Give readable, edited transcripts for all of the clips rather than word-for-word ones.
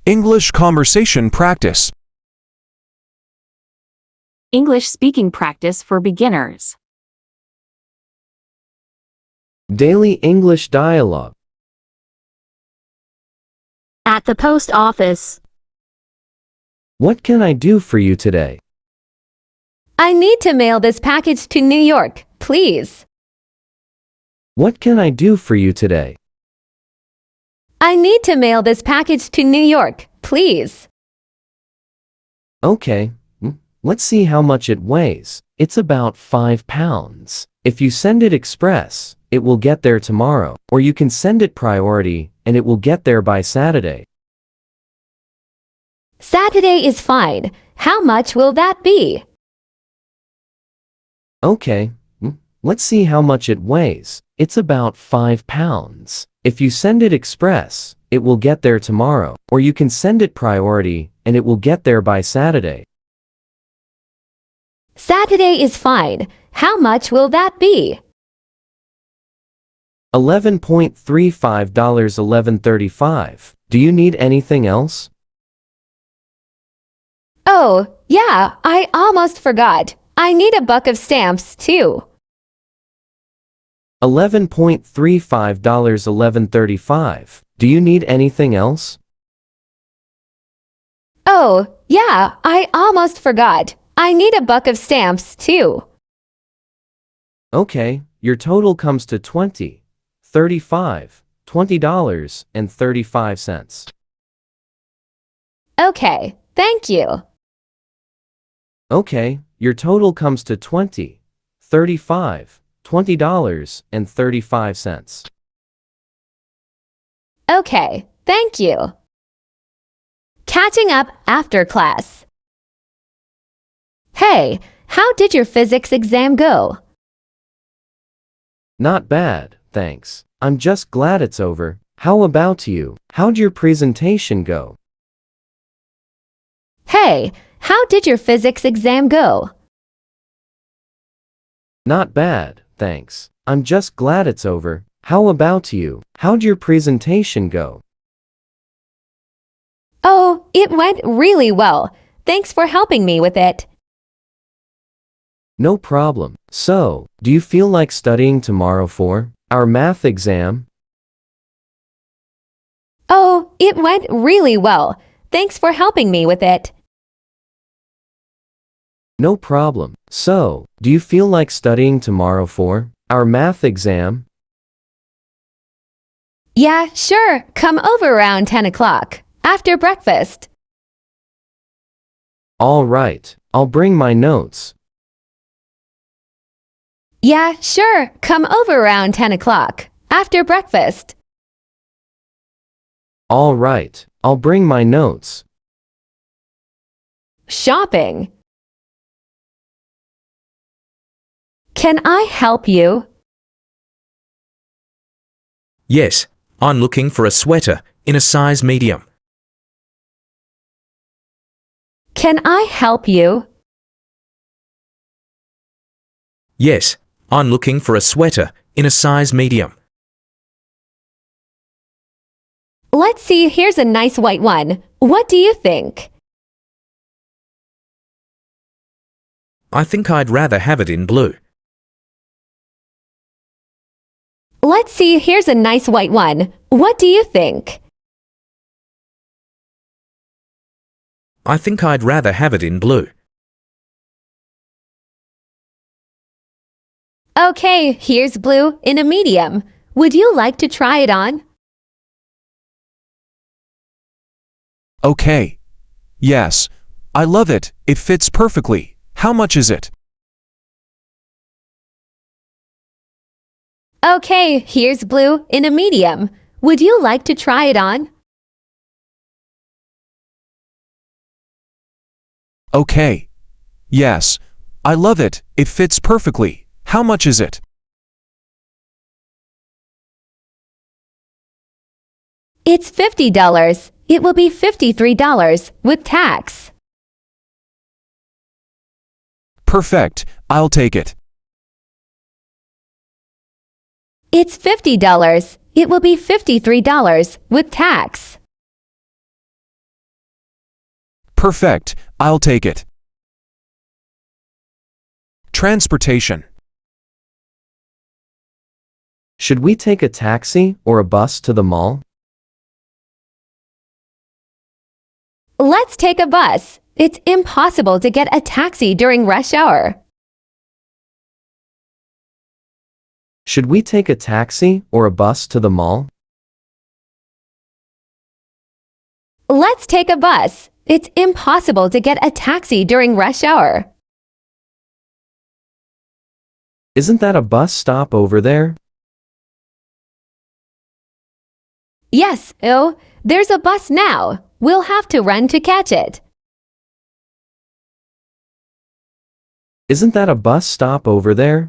English conversation practice. English speaking practice for beginners. Daily English dialogue. At the post office. What can I do for you today? I need to mail this package to New York, please. What can I do for you today? I need to mail this package to New York, please. Okay, let's see how much it weighs. It's about 5 pounds. If you send it express, it will get there tomorrow, or you can send it priority and it will get there by Saturday. Saturday is fine. How much will that be? Okay, let's see how much it weighs. It's about 5 pounds. If you send it express, it will get there tomorrow, or you can send it priority and it will get there by Saturday. Saturday is fine. How much will that be? $11.35, $11.35. Do you need anything else? Oh, yeah, I almost forgot. I need a buck of stamps, too. $11.35, $11.35. Do you need anything else? Oh, yeah, I almost forgot. I need a buck of stamps, too. Okay, your total comes to $20.35. Okay, thank you. Okay, your total comes to $20.35. Okay, thank you. Catching up after class. Hey, how did your physics exam go? Not bad, thanks. I'm just glad it's over. How about you? How'd your presentation go? Hey, how did your physics exam go? Not bad, thanks. I'm just glad it's over. How about you? How'd your presentation go? Oh, it went really well. Thanks for helping me with it. No problem. So, do you feel like studying tomorrow for our math exam? Oh, it went really well. Thanks for helping me with it. No problem. So, do you feel like studying tomorrow for our math exam? Yeah, sure. Come over around 10 o'clock, after breakfast. All right, I'll bring my notes. Yeah, sure. Come over around 10 o'clock, after breakfast. All right, I'll bring my notes. Shopping. Can I help you? Yes, I'm looking for a sweater in a size medium. Can I help you? Yes, I'm looking for a sweater in a size medium. Let's see, here's a nice white one. What do you think? I think I'd rather have it in blue. Let's see, here's a nice white one. What do you think? I think I'd rather have it in blue. Okay, here's blue in a medium. Would you like to try it on? Okay. Yes, I love it. It fits perfectly. How much is it? Okay, here's blue in a medium. Would you like to try it on? Okay. Yes, I love it. It fits perfectly. How much is it? It's $50. It will be $53 with tax. Perfect. I'll take it. It's $50. It will be $53 with tax. Perfect, I'll take it. Transportation. Should we take a taxi or a bus to the mall? Let's take a bus. It's impossible to get a taxi during rush hour. Should we take a taxi or a bus to the mall? Let's take a bus. It's impossible to get a taxi during rush hour. Isn't that a bus stop over there? Yes, oh, there's a bus now. We'll have to run to catch it. Isn't that a bus stop over there?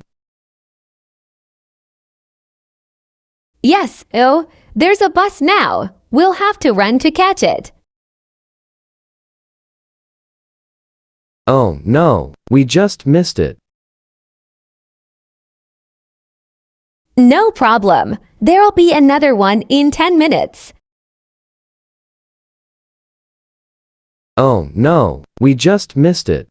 Yes, oh, there's a bus now. We'll have to run to catch it. Oh, no, we just missed it. No problem. There'll be another one in 10 minutes. Oh, no, we just missed it.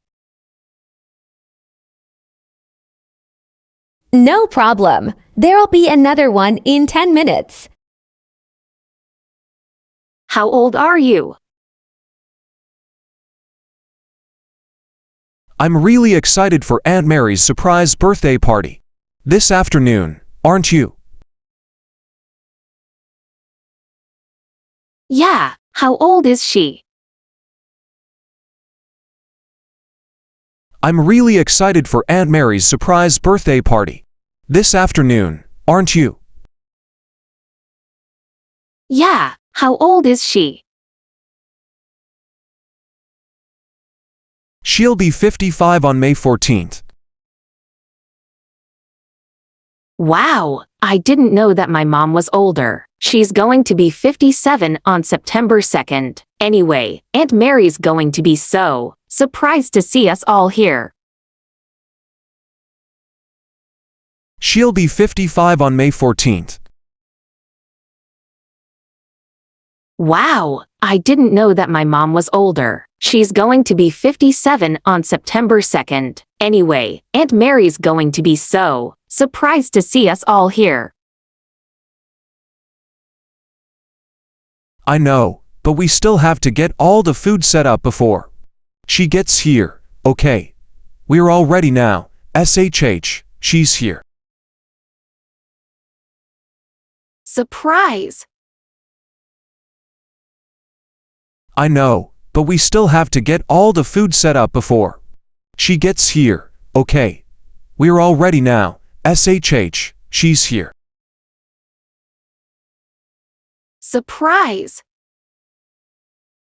No problem. There'll be another one in 10 minutes. How old are you? I'm really excited for Aunt Mary's surprise birthday party this afternoon, aren't you? Yeah, how old is she? I'm really excited for Aunt Mary's surprise birthday party this afternoon, aren't you? Yeah, how old is she? She'll be 55 on May 14th. Wow, I didn't know that my mom was older. She's going to be 57 on September 2nd. Anyway, Aunt Mary's going to be so surprised to see us all here. She'll be 55 on May 14th. Wow, I didn't know that my mom was older. She's going to be 57 on September 2nd. Anyway, Aunt Mary's going to be so surprised to see us all here. I know, but we still have to get all the food set up before she gets here, okay? We're all ready now, SHH, she's here. Surprise! I know, but we still have to get all the food set up before she gets here, okay? We're all ready now, SHH, she's here. Surprise!